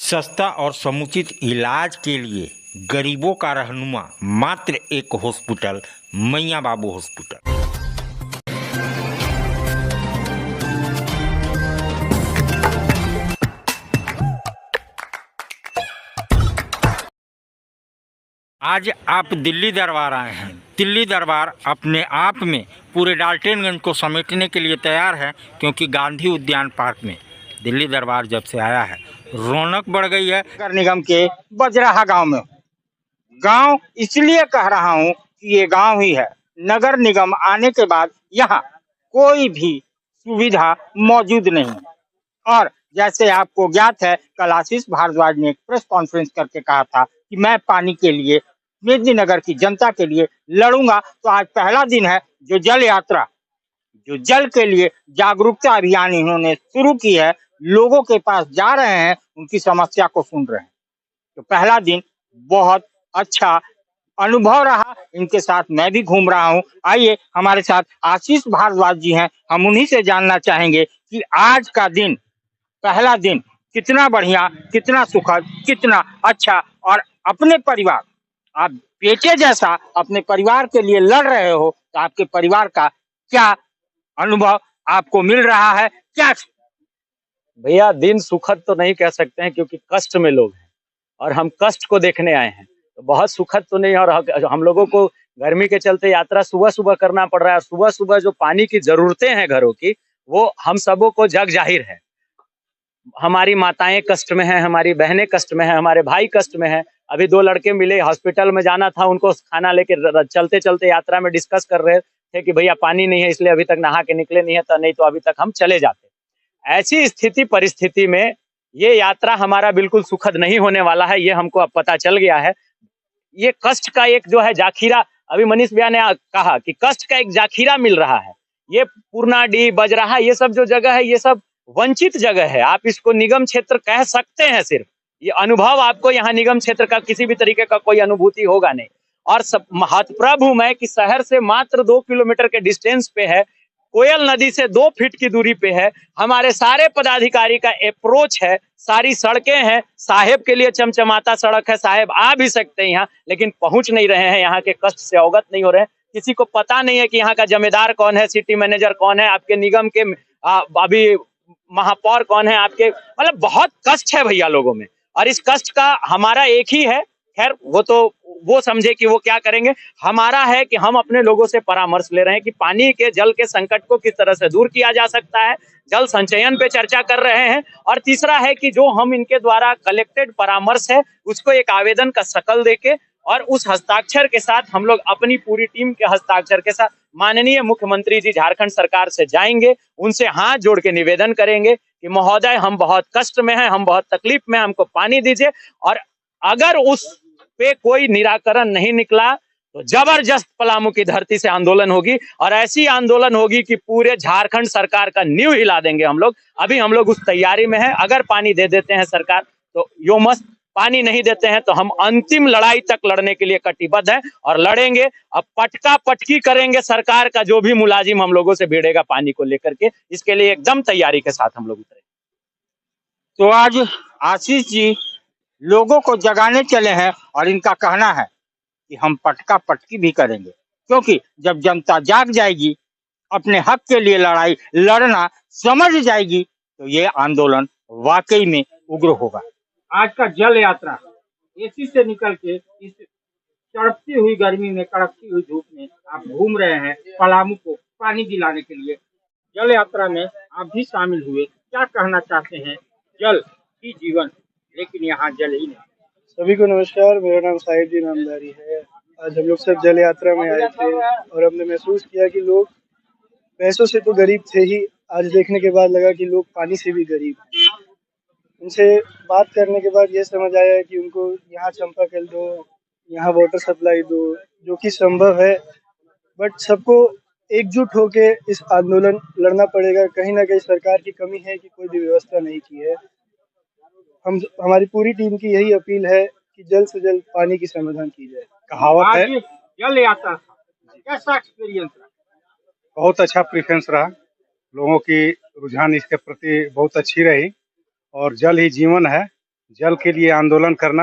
सस्ता और समुचित इलाज के लिए गरीबों का रहनुमा मात्र एक हॉस्पिटल, मैया बाबू हॉस्पिटल। आज आप दिल्ली दरबार आए हैं। दिल्ली दरबार अपने आप में पूरे डाल्टनगंज को समेटने के लिए तैयार है, क्योंकि गांधी उद्यान पार्क में दिल्ली दरबार जब से आया है रौनक बढ़ गई है। नगर निगम के बजराहा गांव में गांव इसलिए कह रहा हूं कि ये गांव ही है। नगर निगम आने के बाद यहाँ कोई भी सुविधा मौजूद नहीं, और जैसे आपको ज्ञात है, कल आशीष भारद्वाज ने एक प्रेस कॉन्फ्रेंस करके कहा था कि मैं पानी के लिए मेदिनीनगर की जनता के लिए लड़ूंगा। तो आज पहला दिन है जो जल यात्रा, जो जल के लिए जागरूकता अभियान इन्होंने शुरू की है, लोगों के पास जा रहे हैं, उनकी समस्या को सुन रहे हैं। तो पहला दिन बहुत अच्छा अनुभव रहा। इनके साथ मैं भी घूम रहा हूँ। आइए, हमारे साथ आशीष भारद्वाज जी हैं, हम उन्हीं से जानना चाहेंगे कि आज का दिन, पहला दिन कितना बढ़िया, कितना सुखद, कितना अच्छा, और अपने परिवार, आप बेटे जैसा अपने परिवार के लिए लड़ रहे हो, तो आपके परिवार का क्या अनुभव आपको मिल रहा है? क्या भैया, दिन सुखद तो नहीं कह सकते हैं, क्योंकि कष्ट में लोग हैं और हम कष्ट को देखने आए हैं। तो बहुत सुखद तो नहीं, और हम लोगों को गर्मी के चलते यात्रा सुबह सुबह करना पड़ रहा है। सुबह सुबह जो पानी की जरूरतें हैं घरों की, वो हम सबों को जग जाहिर है। हमारी माताएं कष्ट में हैं, हमारी बहनें कष्ट में हैं, हमारे भाई कष्ट में हैं। अभी 2 लड़के मिले, हॉस्पिटल में जाना था, उनको खाना लेके चलते चलते यात्रा में डिस्कस कर रहे थे कि भैया पानी नहीं है, इसलिए अभी तक नहा के निकले नहीं है, तो नहीं तो अभी तक हम चले जाते। ऐसी स्थिति परिस्थिति में ये यात्रा हमारा बिल्कुल सुखद नहीं होने वाला है, ये हमको अब पता चल गया है। ये कष्ट का एक जो है जाखीरा, अभी मनीष भैया ने कहा कि कष्ट का एक जाखीरा मिल रहा है। ये पूर्णाडी, बजराहा, ये सब जो जगह है, ये सब वंचित जगह है। आप इसको निगम क्षेत्र कह सकते हैं सिर्फ। ये अनुभव आपको यहाँ निगम क्षेत्र का किसी भी तरीके का कोई अनुभूति होगा नहीं। और सब महत्वप्रभ हूं मैं कि शहर से मात्र 2 किलोमीटर के डिस्टेंस पे है, कोयल नदी से 2 फीट की दूरी पे है। हमारे सारे पदाधिकारी का अप्रोच है, सारी सड़कें हैं। साहेब के लिए चमचमाता सड़क है, साहेब आ भी सकते हैं यहाँ, लेकिन पहुंच नहीं रहे हैं, यहाँ के कष्ट से अवगत नहीं हो रहे हैं। किसी को पता नहीं है कि यहाँ का जमींदार कौन है, सिटी मैनेजर कौन है, आपके निगम के अभी महापौर कौन है आपके। मतलब बहुत कष्ट है भैया लोगों में, और इस कष्ट का हमारा एक ही है, खैर वो तो वो समझे कि वो क्या करेंगे। हमारा है कि हम अपने लोगों से परामर्श ले रहे हैं कि पानी के, जल के संकट को किस तरह से दूर किया जा सकता है। जल संचयन पे चर्चा कर रहे हैं। और तीसरा है कि जो हम इनके द्वारा कलेक्टेड परामर्श है, उसको एक आवेदन का शकल देके, और उस हस्ताक्षर के साथ हम लोग अपनी पूरी टीम के हस्ताक्षर के साथ माननीय मुख्यमंत्री जी झारखंड सरकार से जाएंगे, उनसे हाथ जोड़ के निवेदन करेंगे कि महोदय, हम बहुत कष्ट में हैं, हम बहुत तकलीफ में, हमको पानी दीजिए। और अगर उस पे कोई निराकरण नहीं निकला तो जबरदस्त पलामू की धरती से आंदोलन होगी, और ऐसी आंदोलन होगी कि पूरे झारखंड सरकार का नींव हिला देंगे हम लोग। अभी हम लोग उस तैयारी में हैं। अगर पानी दे देते हैं सरकार तो यो मस्त, पानी नहीं देते हैं तो हम अंतिम लड़ाई तक लड़ने के लिए कटिबद्ध हैं और लड़ेंगे। अब पटका पटकी करेंगे सरकार का जो भी मुलाजिम हम लोगों से भिड़ेगा पानी को लेकर के, इसके लिए एकदम तैयारी के साथ हम लोग उतरे। तो आज आशीष जी लोगों को जगाने चले हैं, और इनका कहना है कि हम पटका पटकी भी करेंगे, क्योंकि जब जनता जाग जाएगी, अपने हक के लिए लड़ाई लड़ना समझ जाएगी, तो ये आंदोलन वाकई में उग्र होगा। आज का जल यात्रा एसी से निकल के इस तड़पती हुई गर्मी में, कड़कती हुई धूप में आप घूम रहे हैं पलामू को पानी दिलाने के लिए। जल यात्रा में आप भी शामिल हुए, क्या कहना चाहते हैं? जल ही जीवन, लेकिन यहाँ जल ही नहीं। सभी को नमस्कार, मेरा नाम साहिब जी नामदारी है। आज हम लोग सब जल यात्रा में आए थे और हमने महसूस किया कि लोग पैसों से तो गरीब थे ही, आज देखने के बाद लगा कि लोग पानी से भी गरीब हैं। उनसे बात करने के बाद ये समझ आया कि उनको यहाँ चापाकल दो, यहाँ वाटर सप्लाई दो, जो कि संभव है, बट सबको एकजुट होके इस आंदोलन लड़ना पड़ेगा। कहीं ना कहीं सरकार की कमी है कि कोई भी व्यवस्था नहीं की है। हमारी पूरी टीम की यही अपील है कि जल्द से जल्द पानी की समाधान की जाए। कहावत है, जल यात्रा कैसा एक्सपीरियंस रहा? बहुत अच्छा प्रेफरेंस रहा, लोगों की रुझान इसके प्रति बहुत अच्छी रही, और जल ही जीवन है। जल के लिए आंदोलन करना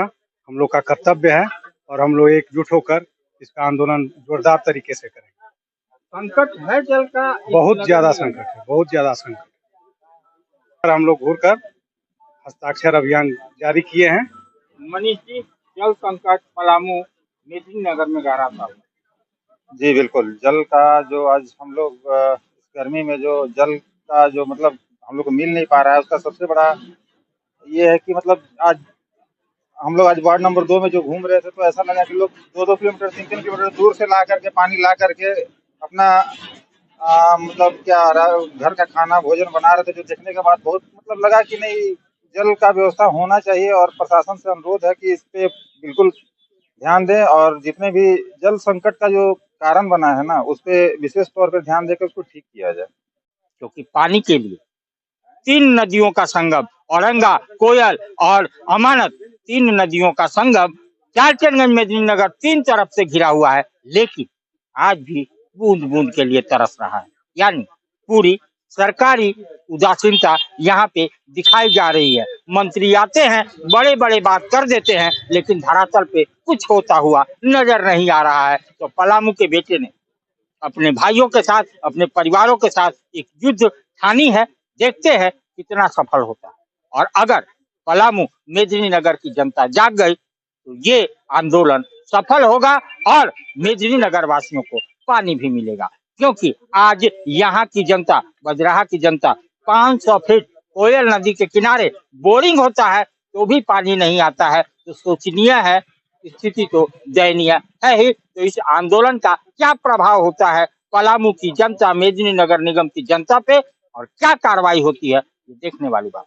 हम लोग का कर्तव्य है और हम लोग एकजुट होकर इसका आंदोलन जोरदार तरीके से करेंगे। संकट है जल का, बहुत ज्यादा संकट है, बहुत ज्यादा संकट। हम लोग घूर कर हस्ताक्षर अभियान जारी किए हैं। मनीष जी, जल संकट पलामू मेदिनीनगर में गहरा था। जी बिल्कुल, जल का जो आज हम लोग इस गर्मी में जो जल का जो मतलब हम लोग को मिल नहीं पा रहा है, उसका सबसे बड़ा ये है कि मतलब आज हम लोग आज वार्ड नंबर 2 में जो घूम रहे थे तो ऐसा लगा कि लोग 2-2 किलोमीटर 3-3 किलोमीटर दूर से ला करके पानी ला करके अपना मतलब घर का खाना भोजन बना रहे थे, जो देखने के बाद बहुत मतलब लगा कि नहीं, जल का व्यवस्था होना चाहिए और प्रशासन से अनुरोध है कि इस पे बिल्कुल ध्यान दें और जितने भी जल संकट का जो कारण बना है ना, उस पे विशेष तौर पे ध्यान देकर उसको ठीक किया जाए। क्योंकि पानी के लिए 3 नदियों का संगम, औरंगा, कोयल और अमानत, 3 नदियों का संगम डाल्टनगंज मेदिनीनगर 3 तरफ से घिरा हुआ है, लेकिन आज भी बूंद बूंद के लिए तरस रहा है। यानी पूरी सरकारी उदासीनता यहाँ पे दिखाई जा रही है। मंत्री आते हैं, बड़े बड़े बात कर देते हैं, लेकिन धरातल पे कुछ होता हुआ नजर नहीं आ रहा है। तो पलामू के बेटे ने अपने भाइयों के साथ, अपने परिवारों के साथ एक युद्ध ठानी है। देखते हैं कितना सफल होता है। और अगर पलामू मेदिनीनगर की जनता जाग गई तो ये आंदोलन सफल होगा और मेदिनीनगर वासियों को पानी भी मिलेगा। क्योंकि आज यहाँ की जनता, बजराहा की जनता 500 फीट कोयल नदी के किनारे बोरिंग होता है तो भी पानी नहीं आता है। तो सोचनीय है, स्थिति तो दयनीय है ही। तो इस आंदोलन का क्या प्रभाव होता है पलामू की जनता, मेदिनीनगर निगम की जनता पे, और क्या कार्रवाई होती है, ये देखने वाली बात।